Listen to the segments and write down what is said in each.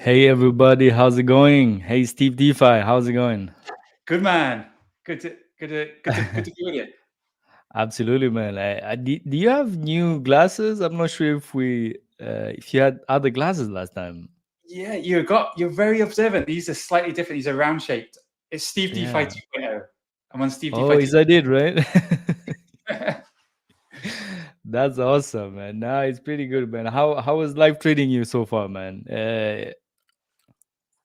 Hey everybody, how's it going? Hey Steve Defi, how's it going? Good man. Good to be with you. Absolutely, man. Do you have new glasses? I'm not sure if you had other glasses last time. Yeah, you're very observant. These are slightly different. These are round shaped. It's Steve Defi Yeah. 2.0. I'm on Steve Oh, Defi is that it, right? 2.0. That's awesome, man. Nah, it's pretty good, man. How is life treating you so far, man?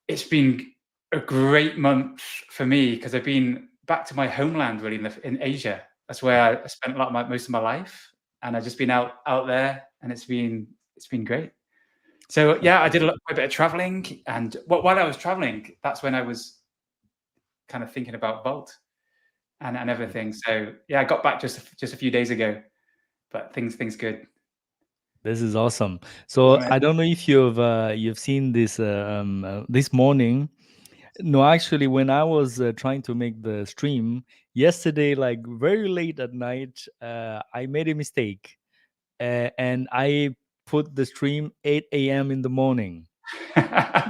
It's been a great month for me because I've been back to my homeland really in Asia. That's where I spent most of my life, and I've just been out there, and it's been great. So yeah, I did quite a bit of traveling, and while I was traveling, that's when I was kind of thinking about Vault and everything. So yeah, I got back just a few days ago, but things good. This is awesome. So Right. I don't know if you've seen this this morning. No, actually, when I was trying to make the stream yesterday, like very late at night, I made a mistake and I put the stream 8 a.m. in the morning.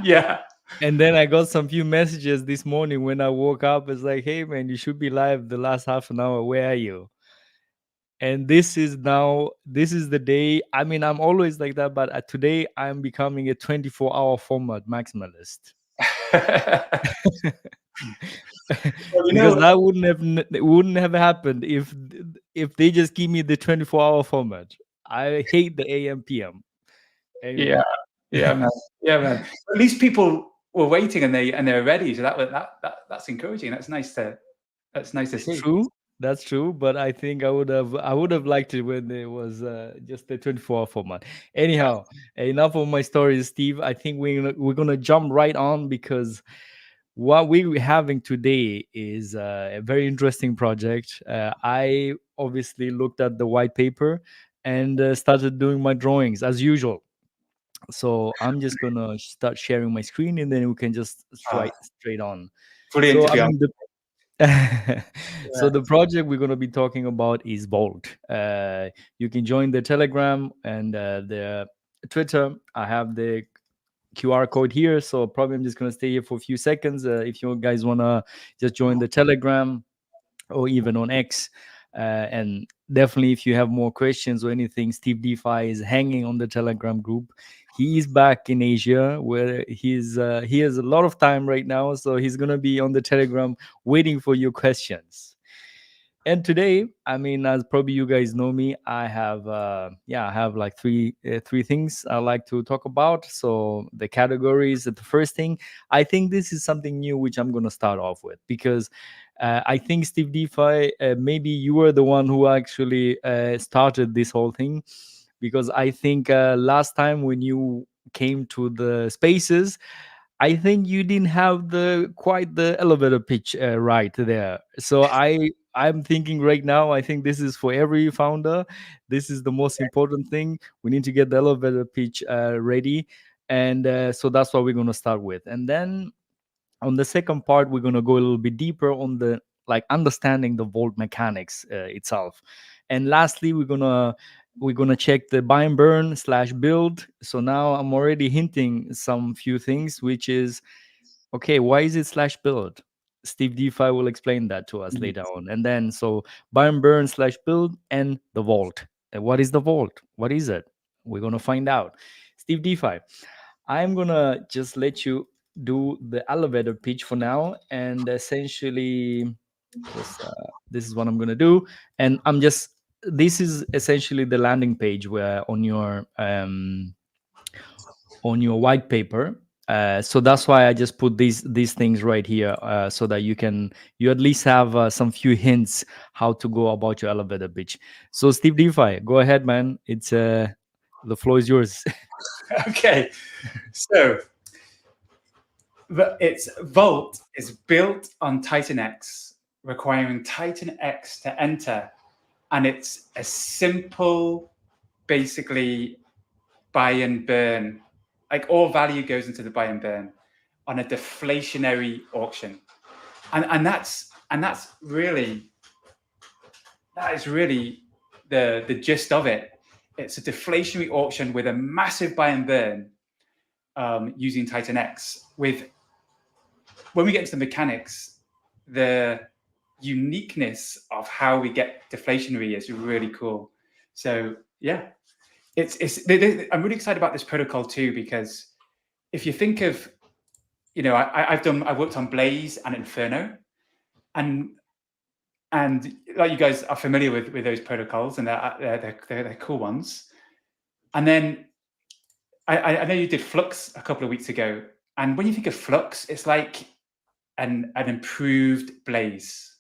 Yeah. And then I got some few messages this morning when I woke up. It's like, hey, man, you should be live the last half an hour. Where are you? And this is the day. I mean, I'm always like that, but today I'm becoming a 24-hour format maximalist. Well, Because that wouldn't have happened if they just give me the 24-hour format. I hate the AM PM. yeah, Anyway. yeah, man, yeah, man. At least people were waiting and they're ready. So that's encouraging. That's nice to It's see. true. That's true, but I think I would have liked it when it was just the 24-hour format. Anyhow, enough of my stories, Steve. I think we're gonna jump right on because what we're having today is a very interesting project. I obviously looked at the white paper and started doing my drawings as usual. So I'm just gonna start sharing my screen and then we can just Uh, straight on. brilliant So to I be on. mean so Yeah. the project we're going to be talking about is Bolt. You can join the Telegram and the Twitter. I have the QR code here, so probably I'm just going to stay here for a few seconds. If you guys want to just join the Telegram or even on X. And definitely, if you have more questions or anything, Steve DeFi is hanging on the Telegram group. He is back in Asia, where he has a lot of time right now, so he's gonna be on the Telegram waiting for your questions. And today, I mean, as probably you guys know me, I have like three things I like to talk about. So the categories. The first thing, I think this is something new which I'm gonna start off with because I think Steve DeFi, maybe you were the one who actually started this whole thing, because I think last time when you came to the spaces, I think you didn't have the quite the elevator pitch right there. So I'm thinking right now, I think this is for every founder. This is the most important thing. We need to get the elevator pitch ready. And so that's what we're going to start with. And then on the second part, we're going to go a little bit deeper on the like understanding the vault mechanics itself. And lastly, we're gonna check the buy and burn slash build. So now I'm already hinting some few things, which is okay, why is it slash build? Steve DeFi will explain that to us later on. And then so buy and burn slash build and the vault. What is the vault? What is it? We're gonna find out. Steve DeFi, I'm gonna just let you do the elevator pitch for now, and essentially, just this is what I'm gonna do, and I'm just this is essentially the landing page where on your white paper. So that's why I just put these things right here, so that you at least have some few hints how to go about your elevator pitch. So Steve DeFi, go ahead, man. It's the floor is yours. Okay. So its Vault is built on TitanX, requiring TitanX to enter, and it's a simple, basically buy and burn. Like all value goes into the buy and burn on a deflationary auction, and that's really that is really the gist of it. It's a deflationary auction with a massive buy and burn, using TitanX. When we get into the mechanics, the uniqueness of how we get deflationary is really cool. So yeah, I'm really excited about this protocol too, because if you think of, I've worked on Blaze and Inferno, and like you guys are familiar with those protocols, and they're cool ones. And then I know you did Flux a couple of weeks ago, and when you think of Flux, it's like an improved Blaze.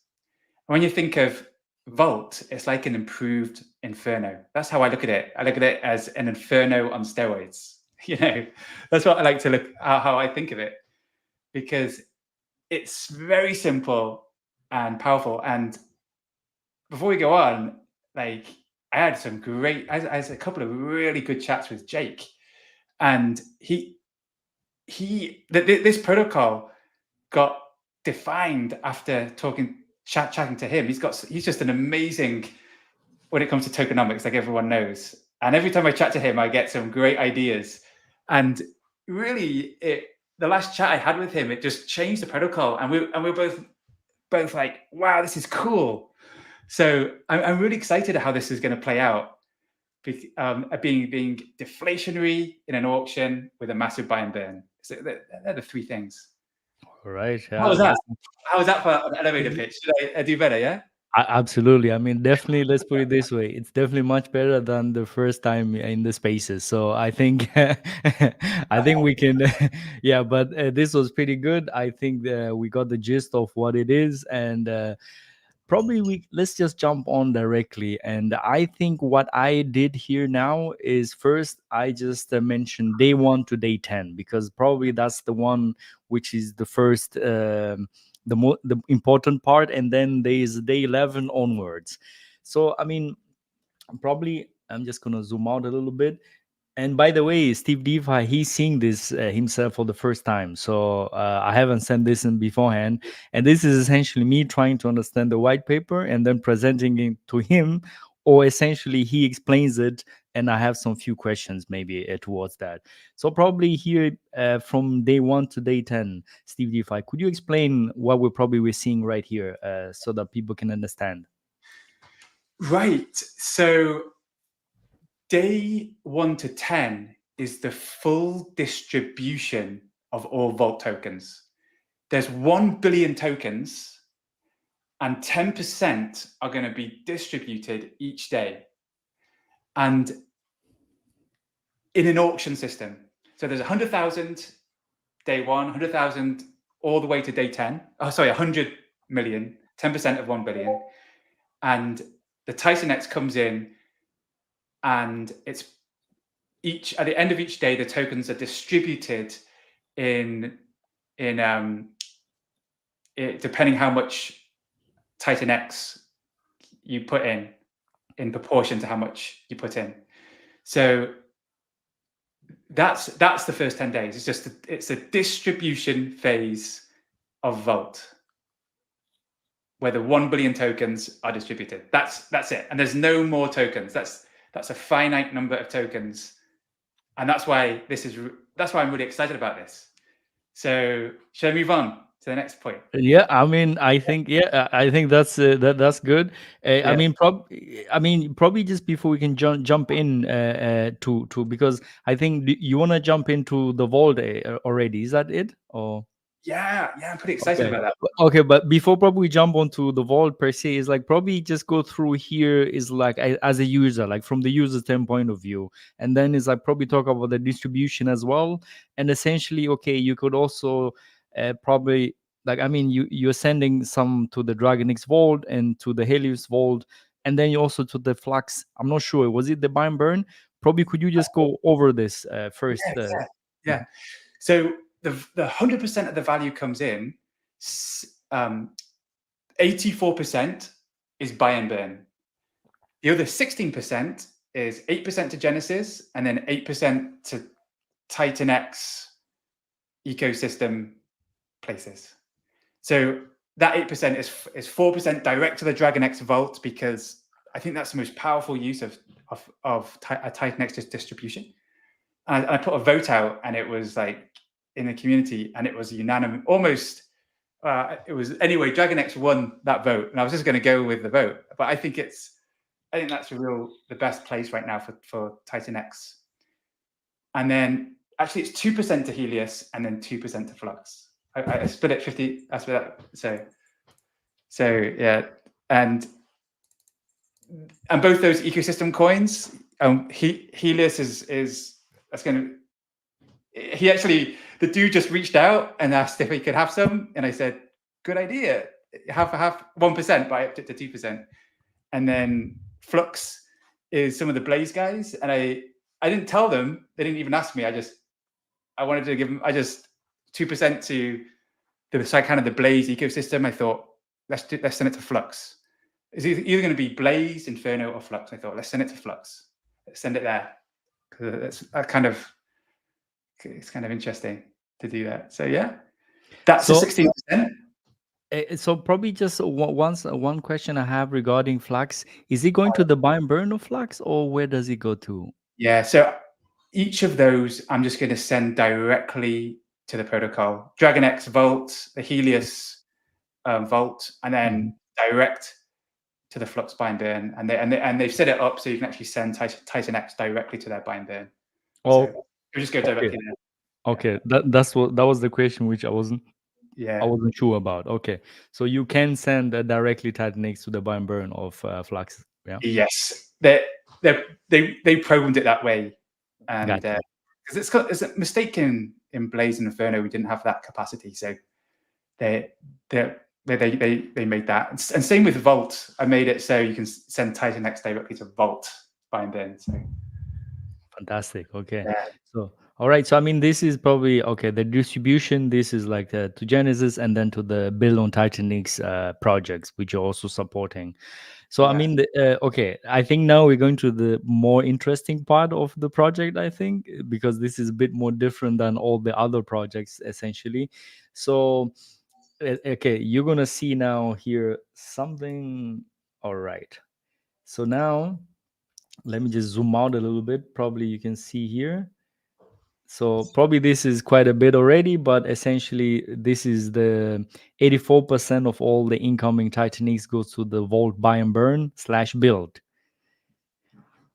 When you think of Vault, it's like an improved Inferno. That's how I look at it. I look at it as an Inferno on steroids. That's what I like to look at, how I think of it, because it's very simple and powerful. And before we go on, like, I had a couple of really good chats with Jake, and this protocol got defined after chatting to him. He's just an amazing when it comes to tokenomics, like everyone knows. And every time I chat to him, I get some great ideas. And really, the last chat I had with him, it just changed the protocol, and we're both like, wow, this is cool. So I'm really excited at how this is going to play out. Being deflationary in an auction with a massive buy and burn. So they're the three things. All right. How was that? How was that for an elevator pitch? Should I do better? Yeah. Absolutely. I mean, definitely, let's put it this way. It's definitely much better than the first time in the spaces. So I think, I think we can, yeah, but this was pretty good. I think we got the gist of what it is. And probably let's just jump on directly. And I think what I did here now is first, I just mentioned day 1 to day 10, because probably that's the one which is the first, the important part, and then there is day 11 onwards. So I mean, probably I'm just gonna zoom out a little bit. And by the way, Steve Defi, he's seeing this himself for the first time. So I haven't sent this in beforehand. And this is essentially me trying to understand the white paper and then presenting it to him, or essentially he explains it. And I have some few questions maybe towards that. So probably here from day 1 to day 10, Steve Defi, could you explain what we're seeing right here so that people can understand? Right. So day 1 to 10 is the full distribution of all Vault tokens. There's 1 billion tokens, and 10% are going to be distributed each day, and in an auction system. So there's 100,000 day 1, 100,000 all the way to day 10. Oh, sorry, 100 million, 10% of 1 billion. And the TitanX comes in, and it's at the end of each day, the tokens are distributed depending how much TitanX you put in proportion to how much you put in. So that's the first 10 days. It's a distribution phase of Vault, where the 1 billion tokens are distributed. That's it. And there's no more tokens. That's a finite number of tokens. And that's why I'm really excited about this. So shall I move on to the next point? Yeah, I mean, I think that's that's good. Yeah. I mean, probably just before we can jump in to because I think you want to jump into the vault already. Is that it or? Yeah, I'm pretty excited about that. Okay, but before probably we jump onto the vault per se, is like probably just go through here is like as a user, like from the user standpoint of view, and then is like probably talk about the distribution as well, and essentially, okay, you could also probably like I mean you're sending some to the DragonX vault and to the Helios vault, and then you also to the Flux. I'm not sure, was it the buy and burn? Probably could you just go over this first? Yeah. So the 100% of the value comes in. 84% is buy and burn. The other 16% is 8% to Genesis, and then 8% to TitanX ecosystem places. So that 8% is 4% direct to the DragonX vault, because I think that's the most powerful use of a TitanX distribution. I put a vote out, and it was like in the community, and it was unanimous, almost. It was anyway. TitanX won that vote, and I was just going to go with the vote. But I think that's the best place right now for TitanX. And then actually, it's 2% to Helios, and then 2% to Flux. I split it 50. I split that. So yeah, and both those ecosystem coins. Helios is that's going to. He actually, the dude just reached out and asked if he could have some, and I said, "Good idea. Have 1%, buy up to 2%." And then Flux is some of the Blaze guys, and I didn't tell them. They didn't even ask me. I wanted to give them. I just 2% to the kind of the Blaze ecosystem. I thought let's send it to Flux. It's either going to be Blaze, Inferno, or Flux. I thought let's send it to Flux. Let's send it there because it's kind of interesting to do that. So yeah, that's the 16%. So probably just one question I have regarding Flux. Is it going to the buy and burn of Flux, or where does it go to? Yeah, so each of those I'm just going to send directly to the protocol. DragonX Vault, the Helios Vault, and then direct to the Flux buy and burn. And they've set it up so you can actually send TitanX directly to their buy and burn. Oh, so you just go directly there. Okay, that was the question which I wasn't sure about. Okay, so you can send directly TitanX to the buy and burn of Flux. Yeah. Yes, they programmed it that way, and because it's a mistake in Blaze and Inferno, we didn't have that capacity, so they made that. And same with Vault. I made it so you can send TitanX directly to Vault buy and burn. So fantastic. Okay. Yeah. So all right. So I mean, this is probably okay. The distribution. This is like to Genesis and then to the build on TitanX projects, which you're also supporting. So I mean, okay. I think now we're going to the more interesting part of the project. I think because this is a bit more different than all the other projects, essentially. So okay, you're gonna see now here something. All right. So now let me just zoom out a little bit. Probably you can see here. So probably this is quite a bit already, but essentially this is the 84% of all the incoming TitanX goes to the Vault buy and burn / build.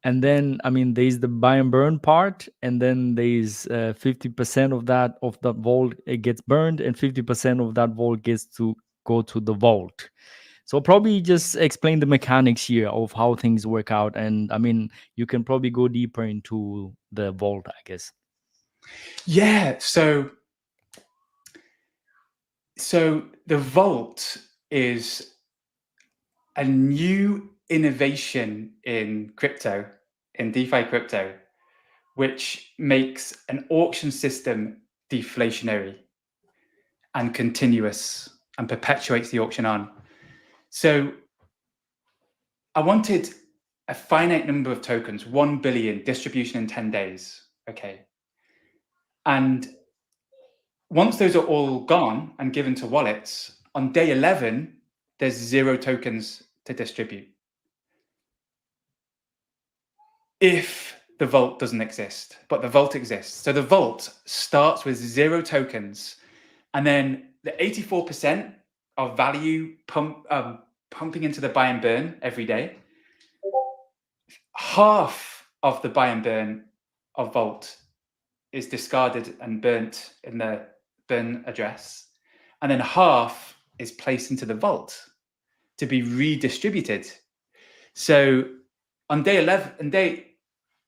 And then, I mean, there's the buy and burn part, and then there's 50% of that vault it gets burned, and 50% of that vault gets to go to the vault. So probably just explain the mechanics here of how things work out, and I mean, you can probably go deeper into the vault, I guess. Yeah. So the vault is a new innovation in crypto, in DeFi crypto, which makes an auction system deflationary and continuous and perpetuates the auction on. So I wanted a finite number of tokens, 1 billion distribution in 10 days. Okay. And once those are all gone and given to wallets, on day 11, there's 0 tokens to distribute. If the vault doesn't exist, but the vault exists. So the vault starts with 0 tokens, and then the 84% of value pumping into the buy and burn every day, half of the buy and burn of vault is discarded and burnt in the burn address, and then half is placed into the vault to be redistributed. So on day 11,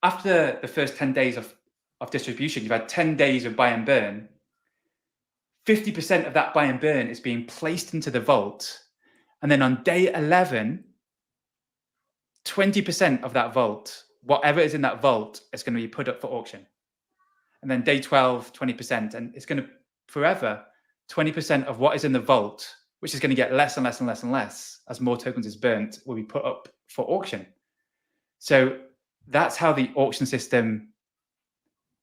after the first 10 days of distribution, you've had 10 days of buy and burn. 50% of that buy and burn is being placed into the vault. And then on day 11, 20% of that vault, whatever is in that vault, is going to be put up for auction. And then day 12, 20%. And it's going to forever, 20% of what is in the vault, which is going to get less and less and less and less as more tokens is burnt, will be put up for auction. So that's how the auction system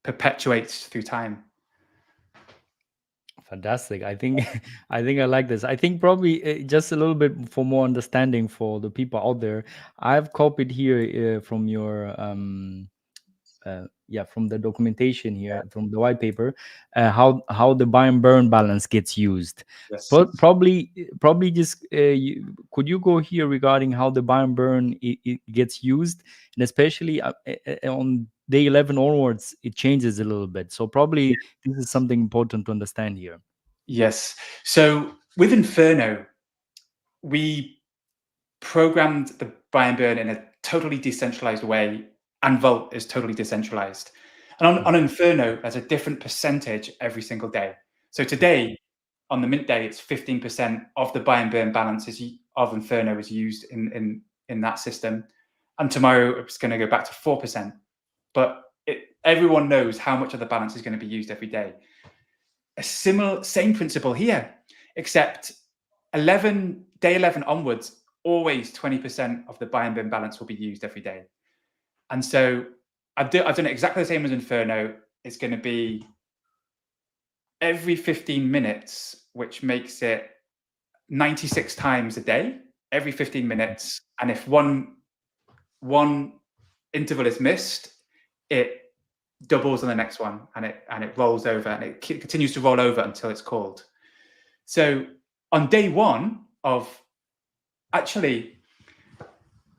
perpetuates through time. Fantastic. I think I like this. I think probably just a little bit for more understanding for the people out there. I've copied here from your from the documentation here, from the white paper, how the buy and burn balance gets used. Yes. But probably just could you go here regarding how the buy and burn it gets used, and especially on day 11 onwards, it changes a little bit. So probably this is something important to understand here. Yes. So with Inferno, we programmed the buy and burn in a totally decentralized way, and Vault is totally decentralized. And on Inferno, there's a different percentage every single day. So today, on the mint day, it's 15% of the buy and burn balance of Inferno is used in that system. And tomorrow, it's going to go back to 4%. But everyone knows how much of the balance is going to be used every day. Same principle here, except day 11 onwards, always 20% of the buy and burn balance will be used every day. And so I've done it exactly the same as Inferno. It's going to be every 15 minutes, which makes it 96 times a day, every 15 minutes. And if one interval is missed, it doubles on the next one, and it rolls over, and it continues to roll over until it's called. So on day one of, actually,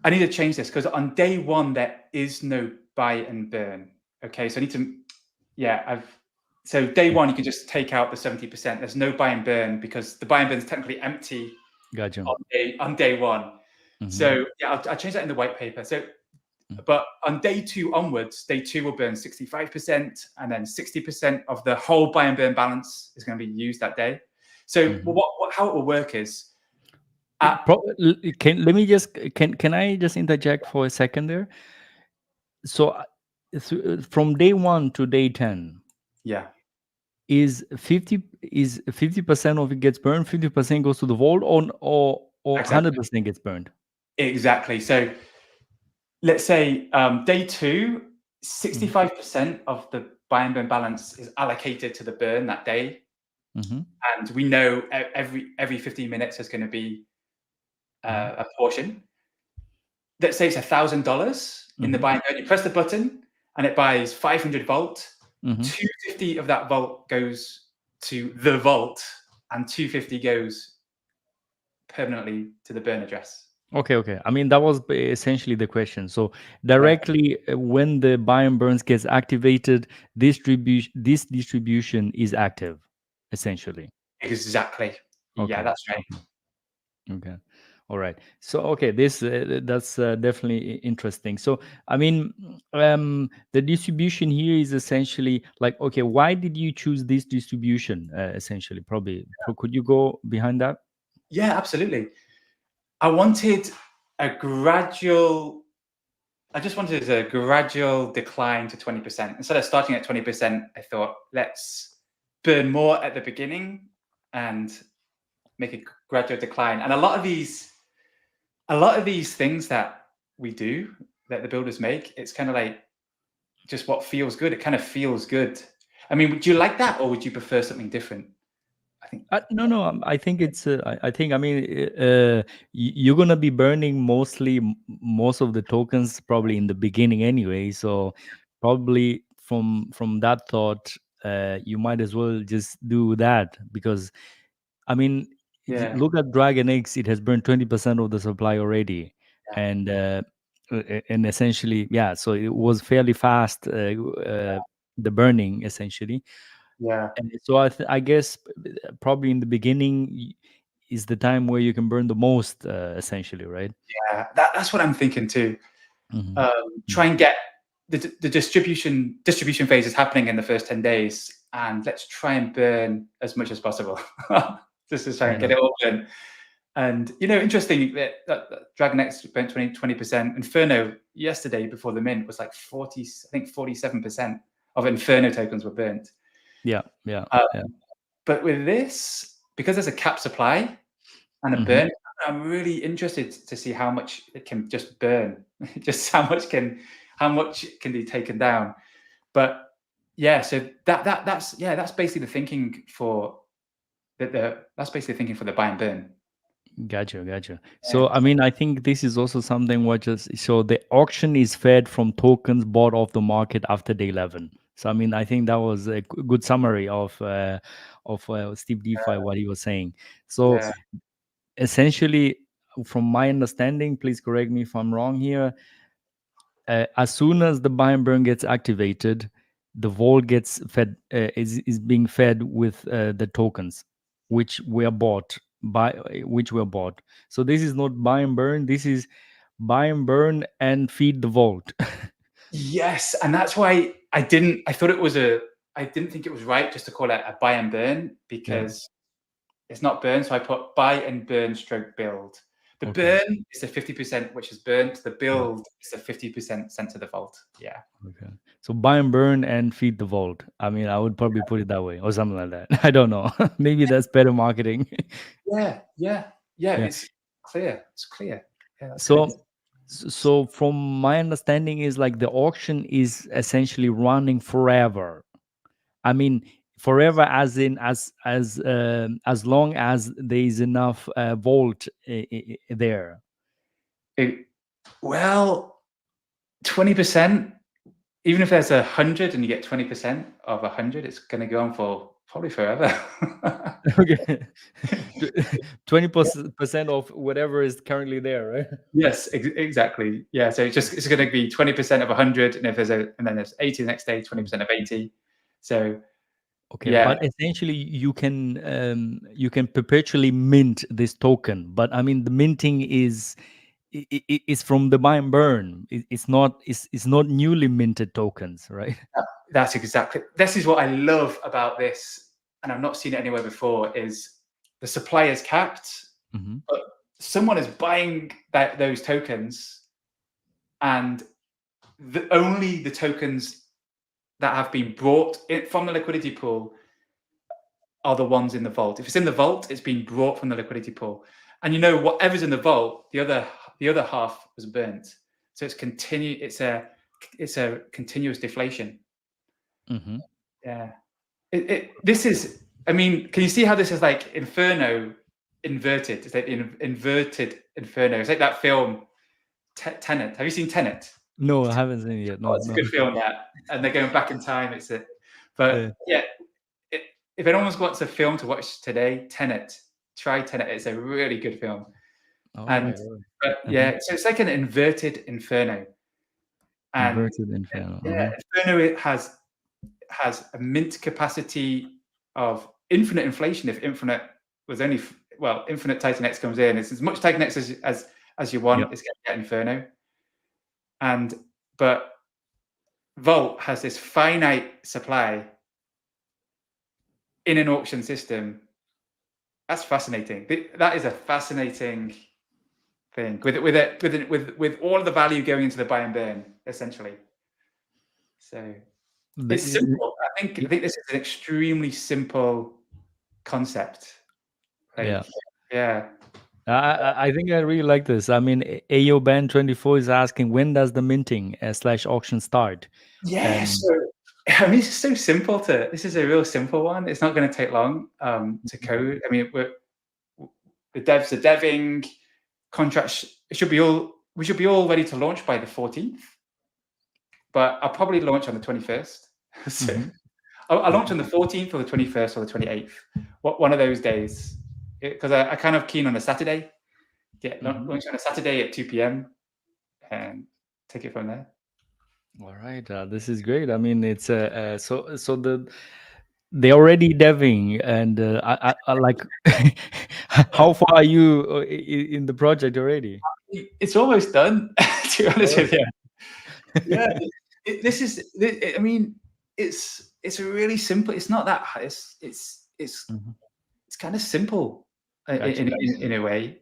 I need to change this, because on day one there is no buy and burn. Okay, so I need to, so day one you can just take out the 70%. There's no buy and burn because the buy and burn is technically empty. Gotcha. On day one. So yeah, I'll change that in the white paper. So but on day two onwards, day two will burn 65%, and then 60% of the whole buy and burn balance is going to be used that day. So how it will work is, can I just interject for a second there? So from day 1 to day 10, yeah, is 50% of it gets burned, 50% goes to the vault, or exactly. 100% gets burned? Exactly. So let's say day two, 65% of the buy and burn balance is allocated to the burn that day. And we know every 15 minutes there's going to be a portion. Let's say it's $1,000 in the buy and burn. You press the button and it buys 500 volt. 250 of that volt goes to the vault, and 250 goes permanently to the burn address. Okay. I mean, that was essentially the question. So directly when the buy and burns gets activated, this distribution is active, essentially. Exactly. Okay. Yeah, that's right. Okay. All right. So okay, that's definitely interesting. So I mean, the distribution here is essentially like, okay, why did you choose this distribution? Essentially, probably could you go behind that? Yeah, absolutely. I just wanted a gradual decline to 20%. Instead of starting at 20%, I thought, let's burn more at the beginning and make a gradual decline. And a lot of these things that we do, that the builders make, it's kind of like just what feels good. It kind of feels good. I mean, would you like that, or would you prefer something different? I think no. I think it's. I mean, you're gonna be burning most of the tokens probably in the beginning anyway. So probably from that thought, you might as well just do that, because I mean, look at TitanX. It has burned 20% of the supply already, and essentially, yeah. So it was fairly fast, the burning essentially. Yeah. And so I guess probably in the beginning is the time where you can burn the most, essentially, right? Yeah, that's what I'm thinking too. Try and get the distribution phase is happening in the first 10 days, and let's try and burn as much as possible. Just to try and get it all done. And interesting that TitanX burnt 20%. Inferno yesterday before the mint was like 47% of Inferno tokens were burnt. Yeah. But with this, because there's a cap supply and a burn, I'm really interested to see how much it can just burn, just how much can be taken down. But yeah, so that's basically the thinking for that's basically the thinking for the buy and burn. Gotcha. Yeah. So, I mean, I think this is also something what is so the auction is fed from tokens bought off the market after day 11. So, I mean, I think that was a good summary of Steve DeFi what he was saying. So, Yeah. essentially, from my understanding, please correct me if I'm wrong here. As soon as the buy and burn gets activated, the vault gets fed is being fed with the tokens which were bought by which were bought. So this is not buy and burn. This is buy and burn and feed the vault. Yes, and that's why I thought it was I didn't think it was right just to call it a buy and burn, Yeah. because it's not burn. So I put buy and burn stroke build. The Okay. burn is the 50% which is burnt. The build is the 50% sent to the vault. Yeah. Okay. So buy and burn and feed the vault. I mean, I would probably put it that way or something like that. I don't know. Maybe that's better marketing. Yeah. Yeah. It's clear. It's clear. Yeah, that's good. So from my understanding is like the auction is essentially running forever. I mean, forever as in as long as there is enough vault there. Well, 20%. Even if there's 100 and you get 20% of 100, it's going to go on for probably forever. Okay. 20% of whatever is currently there, right? Yes, exactly. Yeah, so it's going to be 20% of 100, and then there's 80 the next day, 20% of 80. So Okay, yeah, but essentially you can perpetually mint this token, but I mean the minting is from the buy and burn. It's not newly minted tokens, right? this is what I love about this, and I've not seen it anywhere before, is the supply is capped, Mm-hmm. but someone is buying those tokens, and only the tokens that have been brought from the liquidity pool are the ones in the vault. If it's in the vault, it's been brought from the liquidity pool. And whatever's in the vault, the other half was burnt. So it's a continuous deflation. Mm-hmm. Yeah. This is, I mean, can you see how this is like Inferno inverted? It's like inverted Inferno. It's like that film Tenet. Have you seen Tenet? No, I haven't seen it yet. Oh, No, it's a no. good film, that. And they're going back in time. But yeah, if anyone wants a film to watch today, Tenet. Try Tenet. It's a really good film. All And right. but yeah, so it's like an inverted Inferno. And Inverted Inferno. yeah, Inferno, it has a mint capacity of infinite inflation. If infinite was only infinite TitanX comes in, it's as much TitanX as you want. Yep. It's going to get Inferno. But Vault has this finite supply in an auction system. That's fascinating. That is a fascinating thing, with all of the value going into the buy and burn, essentially. So it's simple. I think this is an extremely simple concept. Yeah. Yeah. I think I really like this. I mean, AOBan24 is asking when does the minting / auction start? Yeah. So I mean, it's so simple this is a real simple one. It's not going to take long to code. I mean, the devs are deving, contracts we should be all ready to launch by the 14th, but I'll probably launch on the 21st. So I'll launch on the 14th or the 21st or the 28th, one of those days, because I kind of keen on a Saturday. Launch on a Saturday at 2 p.m. and take it from there. All right, this is great. I mean, it's they're already deving, and I like. How far are you in the project already? It's almost done, to be honest with you. Yeah. I mean, it's a really simple. It's not that hard. It's kind of simple in a way.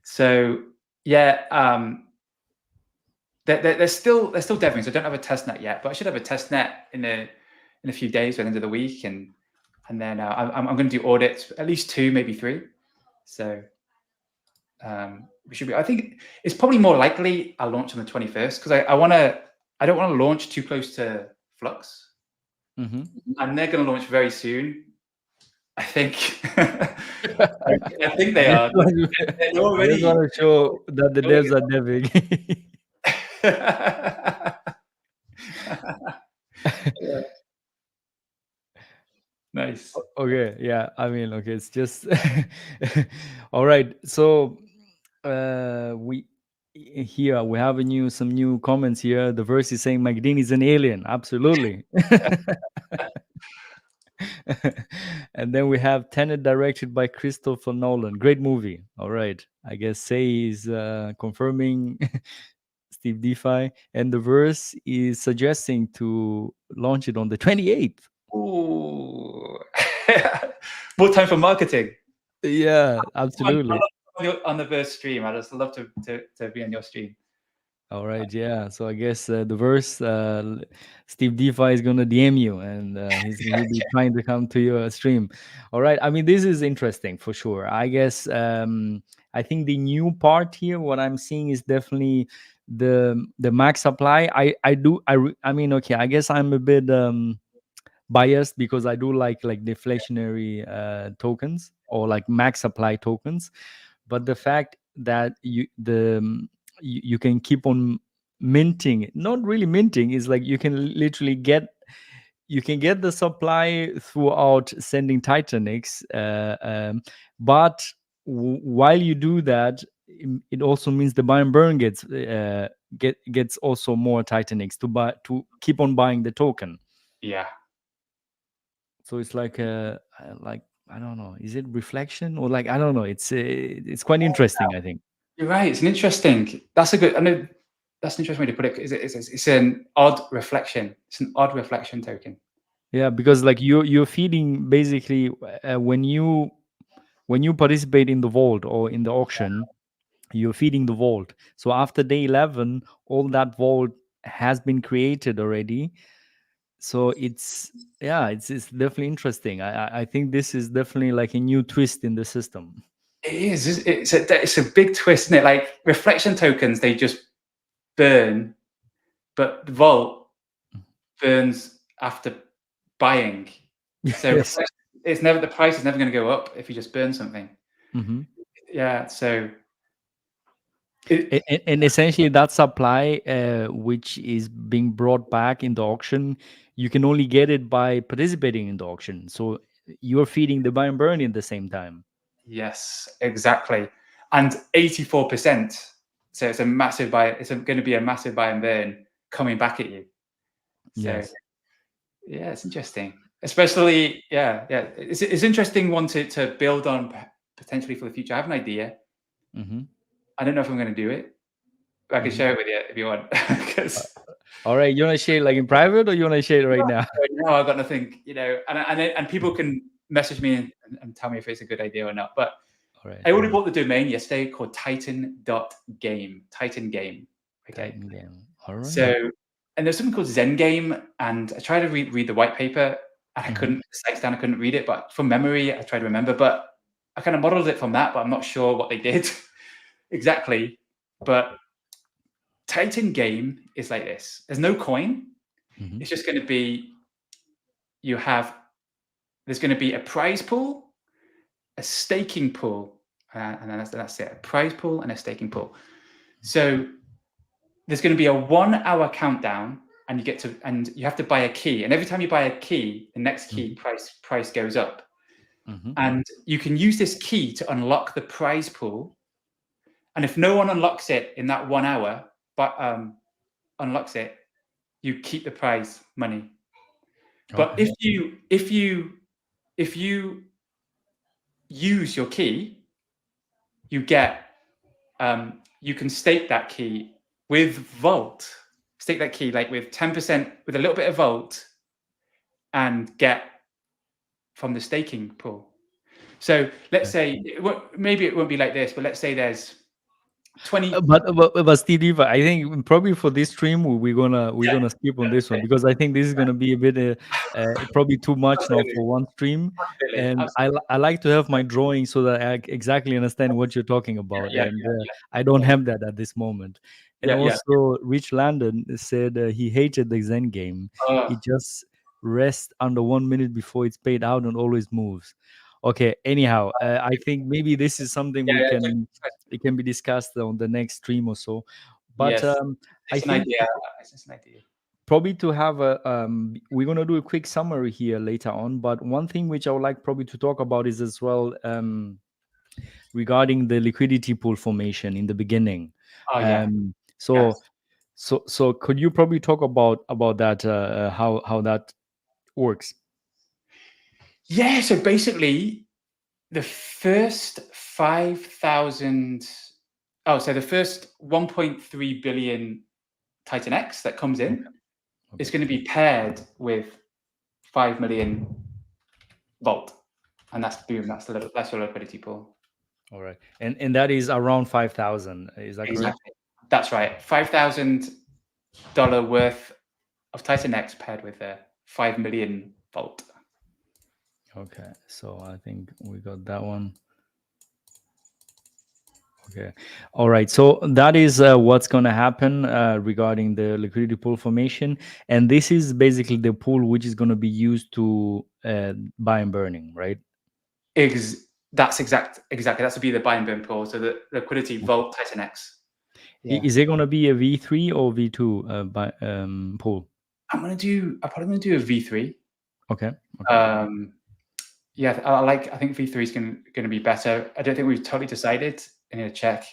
So yeah, they're still deving. So I don't have a test net yet, but I should have a test net in a few days by the end of the week, and then I'm going to do audits, at least 2, maybe 3. So we should be. I think it's probably more likely I'll launch on the 21st, because I don't want to launch too close to Flux, and they're going to launch very soon. I think I think I they just are. want to, They're I just already want to show that the doing devs are deving. it. Yeah. Nice. Okay, yeah. I mean, okay, it's just all right. So we here we have a new some new comments here. The verse is saying McDean is an alien. Absolutely. And then we have Tenet directed by Christopher Nolan. Great movie. All right. I guess Say is confirming Steve Defi. And the verse is suggesting to launch it on the 28th. Ooh. More time for marketing. Yeah, I love absolutely. on the Verse stream. I just love to be on your stream. All right, yeah. So I guess the verse, Steve DeFi is gonna DM you, and he'll be trying to come to your stream. All right. I mean, this is interesting for sure. I guess I think the new part here, what I'm seeing is definitely the max supply. I mean, okay. I guess I'm a bit biased because I do like deflationary tokens or like max supply tokens, but the fact that you can keep on minting it, not really minting, is like you can literally get the supply throughout sending TitanX, but while you do that, it also means the buy and burn gets also more TitanX to keep on buying the token. Yeah. So it's like I don't know, is it reflection or like I don't know, it's quite interesting, I think. You're right. It's an interesting. That's a good. I know that's an interesting way to put it. It's an odd reflection. It's an odd reflection token. Yeah, because like you're feeding basically when you participate in the vault or in the auction, you're feeding the vault. So after day 11, all that vault has been created already. So it's definitely interesting. I think this is definitely like a new twist in the system. It is. It's a big twist, isn't it? Like reflection tokens, they just burn, but the vault burns after buying. So Yes. it's never, the price is never going to go up if you just burn something. Hmm. Yeah. So And essentially that supply, which is being brought back in the auction, you can only get it by participating in the auction. So you're feeding the buy and burn in the same time. yes, exactly. And 84%. So it's a massive buy. It's going to be a massive buy and burn coming back at you. So Yes. yeah, it's interesting. Especially, yeah. It's interesting one to build on potentially for the future. I have an idea. Hmm. I don't know if I'm going to do it. I can Hmm. share it with you if you want. Because All right, you want to share it like in private or you want to share it right now? right now I've got nothing, and people can message me and tell me if it's a good idea or not. But All right. I already bought the domain yesterday called Titan.game. Titan Game. Okay. Titan game. All right. So, and there's something called Zen Game, and I tried to read the white paper, and I Mhm. couldn't. The site's down, I couldn't read it, but from memory, I tried to remember. But I kind of modeled it from that, but I'm not sure what they did exactly. But Titan Game is like this. There's no coin. Mhm. It's just going to be there's going to be a prize pool, a staking pool, and that's it. A prize pool and a staking pool. So there's going to be a 1 hour countdown, and you have to buy a key. And every time you buy a key, the next key price goes up. Mhm. And you can use this key to unlock the prize pool. And if no one unlocks it in that 1 hour, but unlocks it, you keep the prize money. But Okay. if you use your key, you get you can stake that key with Vault. Stake that key like with 10%, with a little bit of Vault, and get from the staking pool. So let's say maybe it won't be like this, but let's say there's 20. But Steve, Diva, I think probably for this stream we're gonna skip on this one because I think this is gonna be a bit probably too much now Absolutely, for one stream, and absolutely. I like to have my drawing so that I exactly understand what you're talking about, Yeah, and I don't have that at this moment. And yeah. also, Rich Landon said he hated the Zen game. Oh, It just rests under 1 minute before it's paid out and always moves. Okay. Anyhow, I think maybe this is something Yeah, we yeah, can it can be discussed on the next stream or so. But yes, I it's an think idea. It's just an idea. probably to have a we're gonna do a quick summary here later on. But one thing which I would like probably to talk about is as well regarding the liquidity pool formation in the beginning. Oh yeah, So yes, so could you probably talk about that how that works? yeah. So basically, the first 5,000. Oh, so the first 1.3 billion TitanX that comes Okay. in is Okay. going to be paired with 5 million Volt, and that's boom. That's your liquidity pool. All right. And that is around 5,000. Is that correct? Exactly. That's right. $5,000 worth of TitanX paired with a 5 million Volt. Okay. So I think we got that one. Okay. All right. So that is what's going to happen regarding the liquidity pool formation. And this is basically the pool which is going to be used to buy and burning, right? That's exactly. That's to be the buy and burn pool. So the liquidity Volt TitanX. Yeah. Is it going to be a V3 or V2 pool? I'm probably gonna do a V3. Okay. Okay. Yeah, I think V3 is gonna be better. I don't think we've totally decided. I need to check,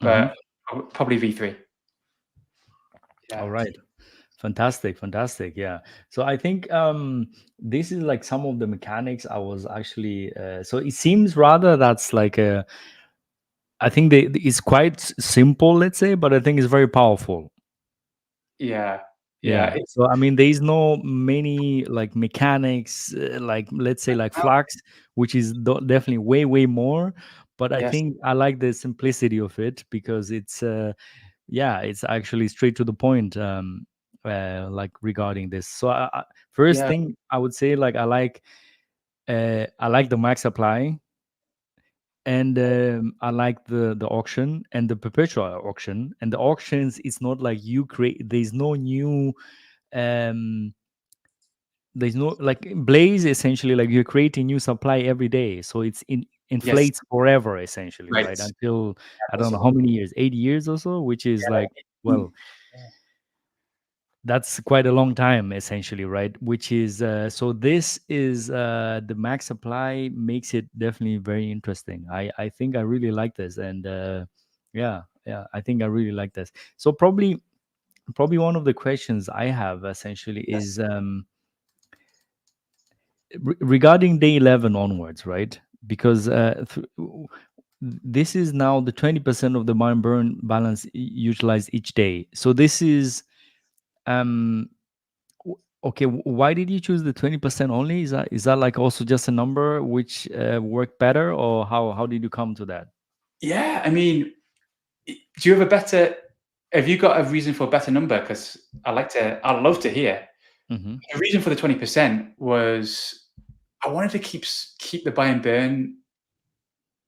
Mm-hmm. but probably V3. Yeah. All right. Fantastic, fantastic. Yeah. So I think this is like some of the mechanics I was actually so it seems rather that's like a I think it's quite simple, let's say, but I think it's very powerful. Yeah. Yeah. Yeah. So I mean, there is no many like mechanics, like let's say like Flux, which is definitely way more. But I Yes. think I like the simplicity of it because it's yeah, it's actually straight to the point. Like regarding this. So first Yeah. thing I would say, like I like the max supply and I like the auction and the perpetual auction and the auctions. It's not like you create. Um there's no like Blaze essentially like you're creating new supply every day, so Yes. inflates forever essentially, Right. right? Until I don't know how Possible. many years, 8 years or so, which is like Yeah. well that's quite a long time essentially, right? Which is so this is the max supply makes it definitely very interesting. I think I really like this and yeah, I think I really like this. So probably one of the questions I have essentially Yes. is regarding day 11 onwards, right? Because this is now the 20% of the mine burn balance utilized each day. So this is um okay, why did you choose the 20% only? Is that like also just a number which worked better, or how did you come to that? Yeah. I mean, do you have a better? Have you got a reason for a better number? Because I'd love to hear. Hmm. The reason for the 20% was I wanted to keep the buy and burn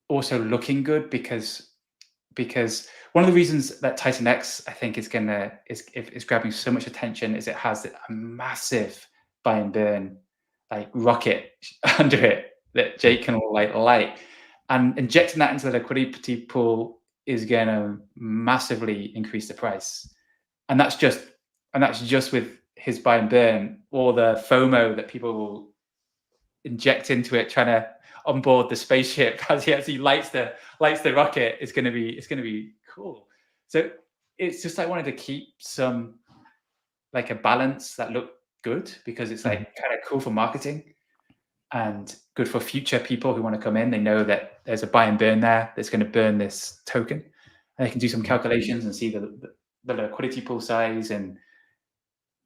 also looking good because one of the reasons that Titan X I think is grabbing so much attention is it has a massive buy and burn like rocket under it that Jake can like light, and injecting that into the liquidity pool is going to massively increase the price, and that's just with his buy and burn or the FOMO that people will inject into it, trying to onboard the spaceship as he lights the rocket. It's gonna be cool. So it's just I wanted to keep some like a balance that looked good because it's Hmm. like kind of cool for marketing and good for future people who want to come in. They know that there's a buy and burn there that's going to burn this token, and they can do some calculations and see the liquidity pool size and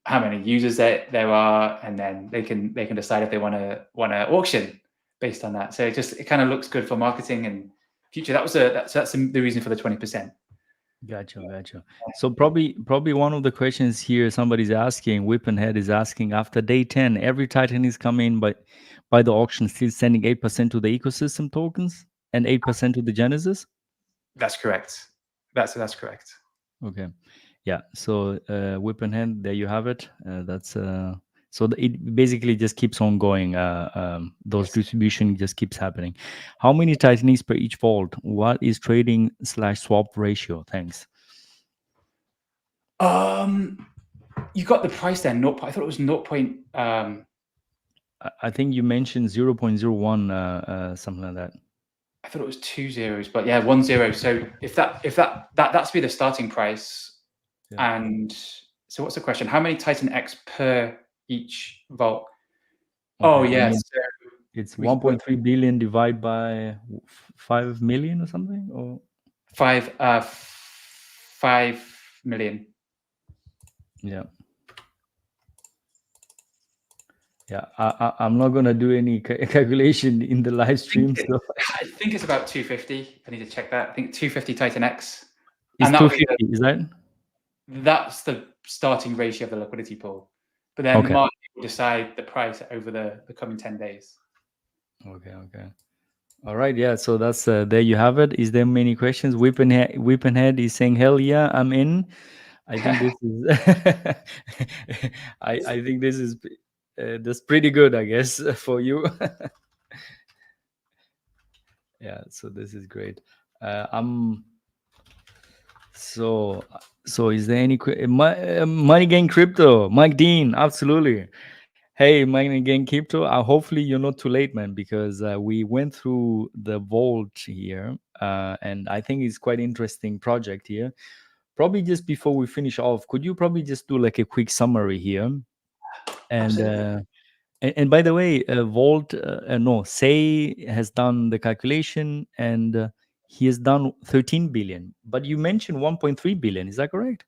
how many users there are, and then they can decide if they want to auction based on that. So it kind of looks good for marketing and future. That's the reason for the 20%. Gotcha. So probably one of the questions here somebody's asking, Whippenhead is asking, after day 10, every Titan is coming by the auction still sending 8% to the ecosystem tokens and 8% to the Genesis? That's correct. That's correct. Okay. Yeah. So Whippenhead, there you have it. That's So it basically just keeps on going. Those Yes. distribution just keeps happening. How many TitanX per each vault? What is trading / swap ratio? Thanks. You got the price there. I thought it was 0. I think you mentioned 0.01, something like that. I thought it was 2 zeros, but yeah, 1 0. So if that's be the starting price. Yeah. And so what's the question? How many TitanX per each vault? Okay. Oh yes, so It's we could 1.3 billion divided by 5 million or something, or 5 million. yeah. Yeah, I'm not gonna do any calculation in the live stream. So I think it's about 250. I need to check that. I think 250 TitanX. it's And that would be 250, is that? that's the starting ratio of the liquidity pool. But then the Okay. market will decide the price over the coming 10 days. Okay. All right. Yeah. So that's there you have it. Is there many questions? Whippenhead is saying, "Hell yeah, I'm in." I think this is. I think this is that's pretty good, I guess, for you. Yeah. So this is great. I'm. So is there any Money Gang Crypto? Mike Dean, absolutely. Hey, Money Gang Crypto. Hopefully you're not too late, man, because we went through the vault here, and I think it's quite interesting project here. Probably just before we finish off, could you probably just do like a quick summary here? And Absolutely. and by the way, Vault, no, Say has done the calculation, and he has done 13 billion. But you mentioned 1.3 billion. Is that correct?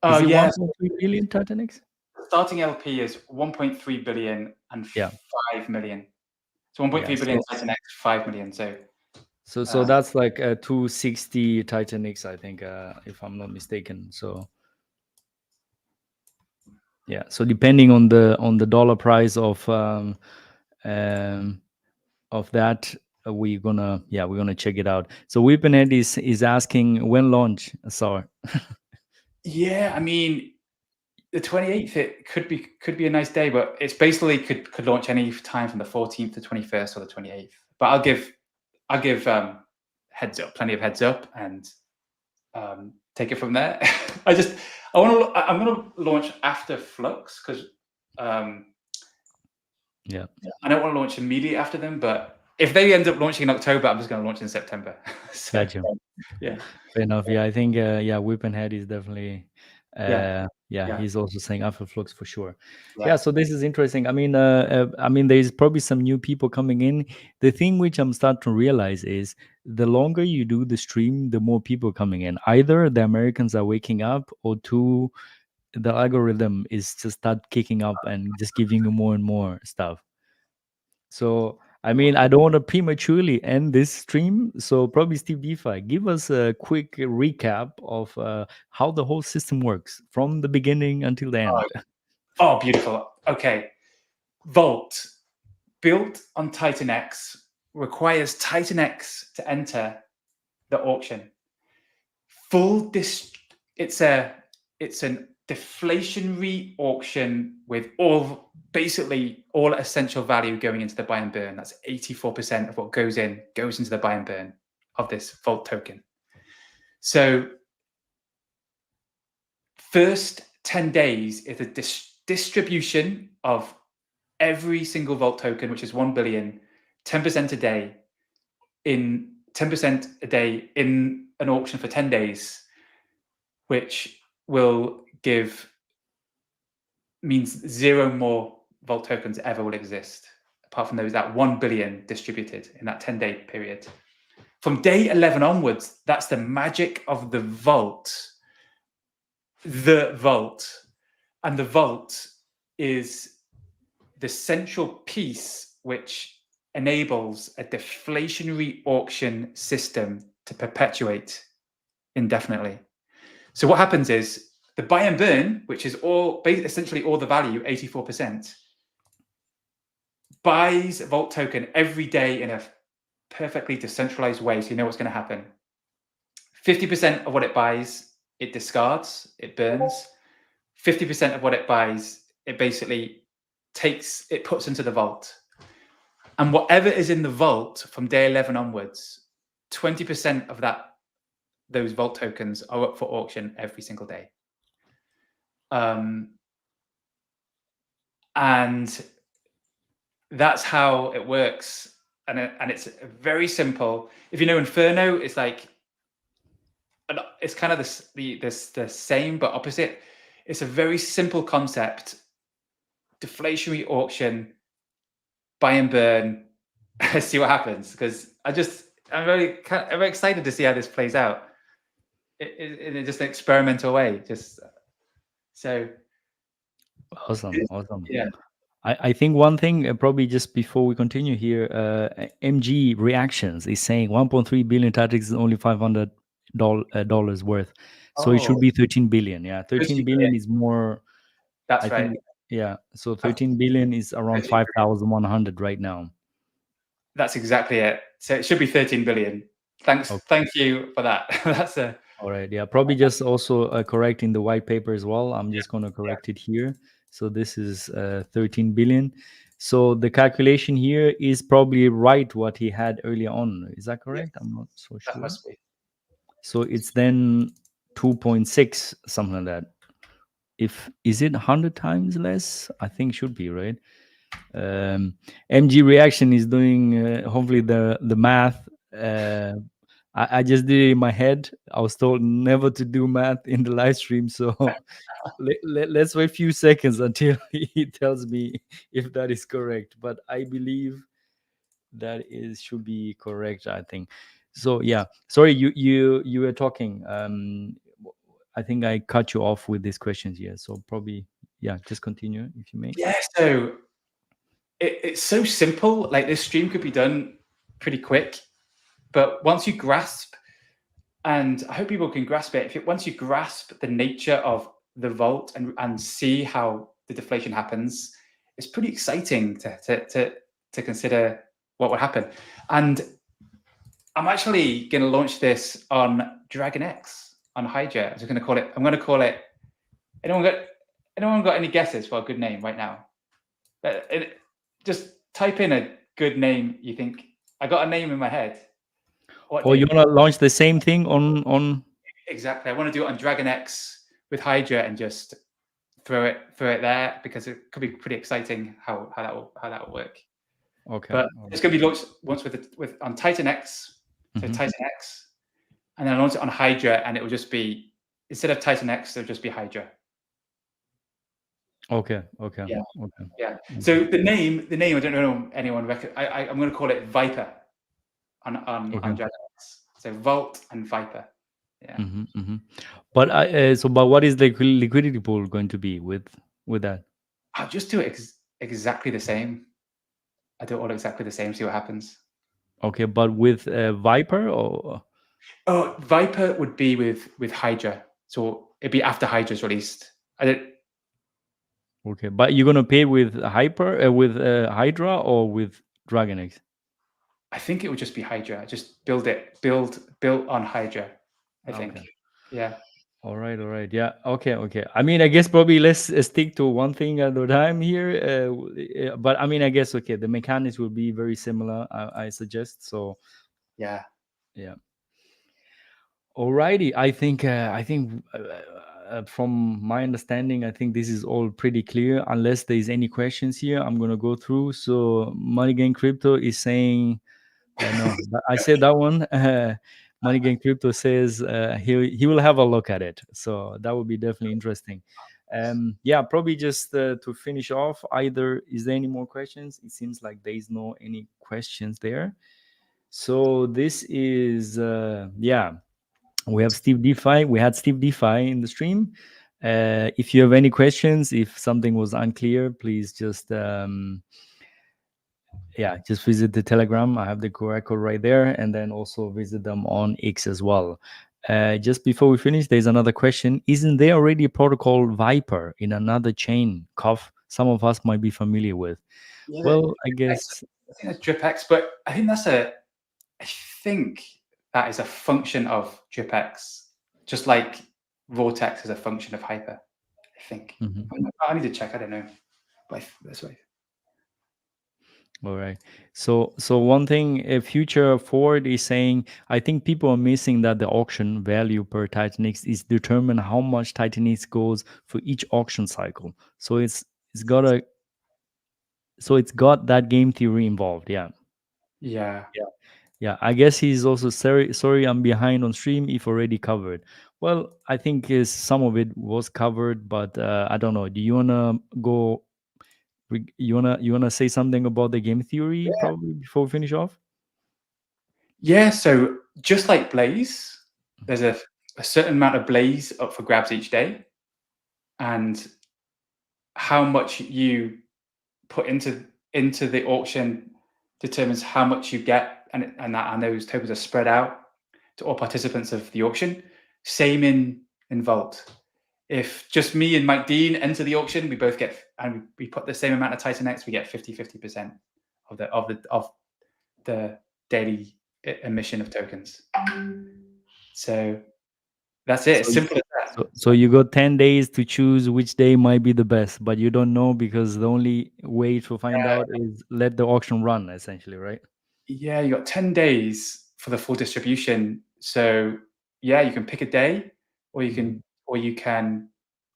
Oh Is it yes. 1.3 billion TitanX? Starting LP is 1.3 billion and Yeah. 5 million. So 1.3 Yeah. billion TitanX, 5 million. So So that's like 260 TitanX, I think, if I'm not mistaken. So yeah. So depending on the dollar price of that, we're gonna check it out. So Whippenhead is asking when launch. Sorry. yeah, I mean the 28th it could be a nice day, but it's basically could launch any time from the 14th to 21st or the 28th. But I'll give heads up, plenty of heads up, and take it from there. I'm gonna launch after Flux because Yeah. I don't want to launch immediately after them, but if they end up launching in October, I'm just going to launch in September. So, Gotcha. yeah. Fair enough. Yeah, I think Whippenhead is definitely Yeah. he's also saying Alpha Flux for sure. Yeah. Yeah, so this is interesting. I mean there's probably some new people coming in. The thing which I'm starting to realize is the longer you do the stream, the more people coming in. Either the Americans are waking up, or two, the algorithm is just start kicking up and just giving you more and more stuff. So, I mean, I don't want to prematurely end this stream. So, probably Steve Defi, give us a quick recap of how the whole system works from the beginning until the end. Oh, beautiful. Okay. Vault, built on TitanX, requires TitanX to enter the auction. It's an deflationary auction with basically all essential value going into the buy and burn. That's 84% of what goes into the buy and burn of this Vault token. So first 10 days is a distribution of every single Vault token, which is 1 billion, 10% a day in 10% a day in an auction for 10 days, which means 0 more Vault tokens ever will exist, apart from those that 1 billion distributed in that 10-day period. From day 11 onwards, that's the magic of the Vault. The Vault. And the Vault is the central piece which enables a deflationary auction system to perpetuate indefinitely. So what happens is the buy and burn, which is essentially all the value, 84%, buys a Vault token every day in a perfectly decentralized way, so you know what's going to happen. 50% of what it buys, it discards, it burns. 50% of what it buys, it basically puts into the vault. And whatever is in the vault from day 11 onwards, 20% of those vault tokens are up for auction every single day. And that's how it works. And it's very simple. If you know Inferno, it's like, it's kind of the same but opposite. It's a very simple concept. Deflationary auction, buy and burn, see what happens. Because I'm very excited to see how this plays out in just an experimental way. Awesome. Yeah. I think one thing, probably just before we continue here, MG Reactions is saying 1.3 billion TitanX is only $500 worth, so it should be 13 billion. Yeah, 13 billion is more. That's I right. think, yeah. So 13 billion is around 5,100 right now. That's exactly it. So it should be 13 billion. Thanks. Okay. Thank you for that. That's a. All right. Yeah. Probably just also correct in the white paper as well. I'm just going to correct it here. So this is 13 billion. So the calculation here is probably right what he had earlier on. Is that correct? Yes, I'm not so sure. that must be. So it's then 2.6, something like that. Is it 100 times less? I think should be, right? MG Reaction is doing hopefully the math. I just did it in my head. I was told never to do math in the live stream, so let's wait a few seconds until he tells me if that is correct. But I believe that should be correct, I think. So yeah, sorry, you were talking. I think I cut you off with these questions here, so probably just continue if you may. Yeah, so it's so simple. Like, this stream could be done pretty quick, but once you grasp, and I hope people can grasp it, once you grasp the nature of the vault and see how the deflation happens, it's pretty exciting to consider what would happen. And I'm actually going to launch this on TitanX, on Hydra. I'm going to call it. Anyone got any guesses for a good name right now? Just type in a good name you think. I got a name in my head. You want to launch the same thing on? Exactly. I want to do it on TitanX with Hydra and just throw it there, because it could be pretty exciting how that will work. Okay. But it's going to be launched once on TitanX, so TitanX, and then I launch it on Hydra, and it will just be, instead of TitanX, it'll just be Hydra. Okay. Yeah. So the name, I don't know anyone I'm going to call it Viper on TitanX. So Vault and Viper. Yeah. But but what is the liquidity pool going to be with that? I'll just do it exactly the same. I do it all exactly the same. See what happens. Okay, but with Viper or? Oh, Viper would be with Hydra, so it'd be after Hydra's released. Okay, but you're gonna pay with Hydra or with TitanX? I think it would just be Hydra. Just built on Hydra, I think. Yeah. All right. Yeah. Okay. I mean, I guess probably let's stick to one thing at a time here. But I mean, I guess the mechanics will be very similar. I suggest so. Yeah. Alrighty. I think from my understanding, I think this is all pretty clear. Unless there's any questions here, I'm gonna go through. So, Money Gang Crypto is saying, no, I said that one. Money Gang Crypto says he will have a look at it. So that would be definitely interesting. Probably just to finish off. Either is there any more questions? It seems like there is no any questions there. So this is we have Steve Defi. We had Steve Defi in the stream. If you have any questions, if something was unclear, please just visit the Telegram. I have the QR code right there, and then also visit them on X as well. Just before we finish, there's another question. Isn't there already a protocol Viper in another chain, COF, some of us might be familiar with? Yeah, well, I guess I think that's DripX, but I think that is a function of DripX, just like Vortex is a function of Hyper. I think. Mhm. I need to check. I don't know. But that's right. All right. So one thing, a future forward is saying, I think people are missing that the auction value per TitanX is determined how much TitanX goes for each auction cycle. So it's got a so it's got that game theory involved. Yeah. Yeah. Yeah. Yeah. I guess he's also sorry I'm behind on stream if already covered. Well, I think is some of it was covered, but I don't know. Do you wanna go you wanna say something about the game theory probably before we finish off? Yeah. So just like Blaze, there's a certain amount of Blaze up for grabs each day, and how much you put into the auction determines how much you get, and those tokens are spread out to all participants of the auction. Same in Vault. If just me and Mike Dean enter the auction, we both get, and we put the same amount of TitanX, we get 50% of the daily emission of tokens. So that's it. So It's simple as that. so you got 10 days to choose which day might be the best, but you don't know because the only way to find out is let the auction run essentially, right? Yeah, you got 10 days for the full distribution. So yeah, you can pick a day, or you Mhm. can, or you can,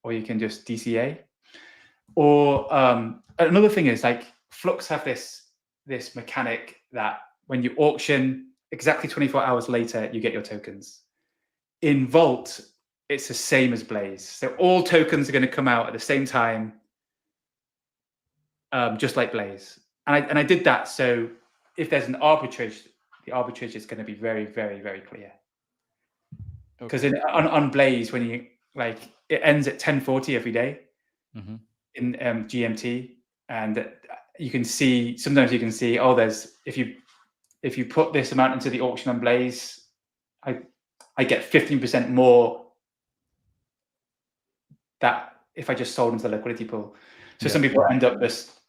or you can just DCA. Or another thing is, like, Flux have this mechanic that when you auction exactly 24 hours later, you get your tokens. In Vault, it's the same as Blaze. So all tokens are going to come out at the same time, just like Blaze. And I did that so if there's an arbitrage, the arbitrage is going to be very, very, very clear. Because Okay. on Blaze, when you, like, it ends at 10:40 every day Mhm. in GMT, and you can see, sometimes you can see, oh, there's, if you put this amount into the auction on Blaze, I get 15% more that if I just sold into the liquidity pool. So Yeah. some people end up just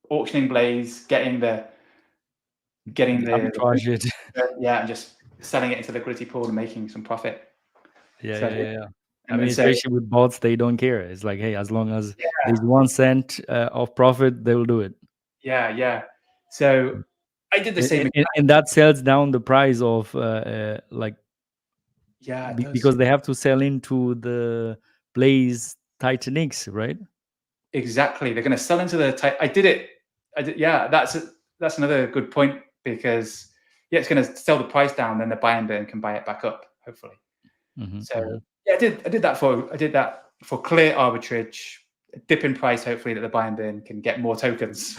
auctioning Blaze, getting the The arbitrage it. yeah, and just selling it into the liquidity pool and making some profit. Yeah, So yeah, yeah, yeah. I mean, and so especially with bots, they don't care. It's like, hey, as long as yeah, there's 1 cent of profit, they will do it. yeah. So I did the same. And that sells down the price of like Yeah, it does. because they have to sell into the Blaze TitanX, right? Exactly. They're going to sell into the. I did it. I did. Yeah, that's another good point, because yeah, it's going to sell the price down, then the buy and burn can buy it back up, hopefully. Mhm, So mhm. yeah, I did that for clear arbitrage, a dip in price, hopefully that the buy and burn can get more tokens.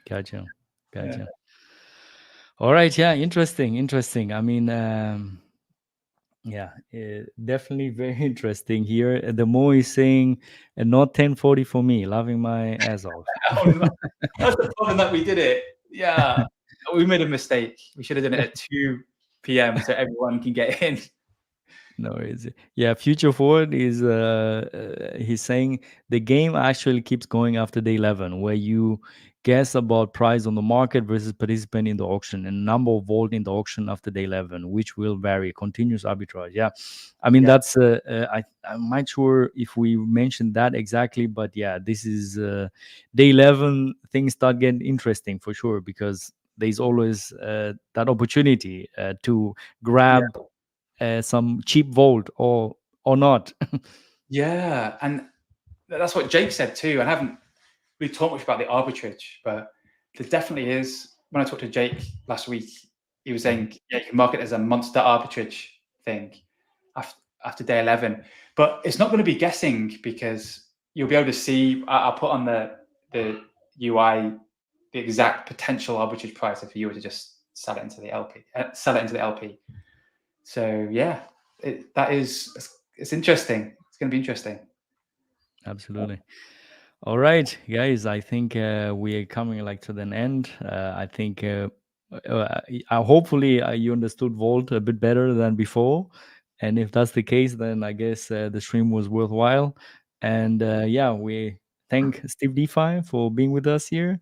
Gotcha. Yeah. Gotcha. All right. Yeah. Interesting. Interesting. I mean, yeah, definitely very interesting here. The Mo is saying, not 10:40 for me, laughing my ass off. Oh, no. That's the problem that we did it. Yeah, we made a mistake. We should have done it at 2 p.m. so everyone can get in. No worries. Yeah, Future Forward is he's saying the game actually keeps going after day 11, where you guess about price on the market versus participant in the auction and number of volt in the auction after day 11, which will vary. Continuous arbitrage. Yeah, I mean Yeah, that's I'm not sure if we mentioned that exactly, but yeah, this is day 11. Things start getting interesting for sure because there's always that opportunity to yeah, grab some cheap volt or not. yeah. And that's what Jake said too. I haven't really talked much about the arbitrage, but there definitely is. When I talked to Jake last week, he was saying, yeah, you can mark it as a monster arbitrage thing after day 11. But it's not going to be guessing, because you'll be able to see, I'll put on the UI the exact potential arbitrage price if you were to just sell it into the LP. So yeah, it's interesting. It's going to be interesting. Absolutely. All right, guys. I think we are coming like to the end. I think hopefully you understood Volt a bit better than before, and if that's the case, then I guess the stream was worthwhile. And yeah, we thank Steve Defi for being with us here.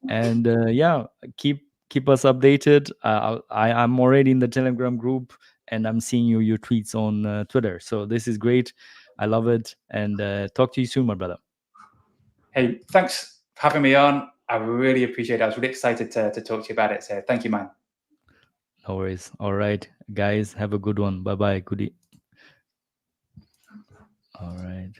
And yeah, keep us updated. I'm already in the Telegram group, and I'm seeing your tweets on Twitter. So this is great. I love it. And talk to you soon, my brother. Hey, thanks for having me on. I really appreciate it. I was really excited to talk to you about it. So thank you, man. No worries. All right, guys, have a good one. Bye bye. Goodie. All right.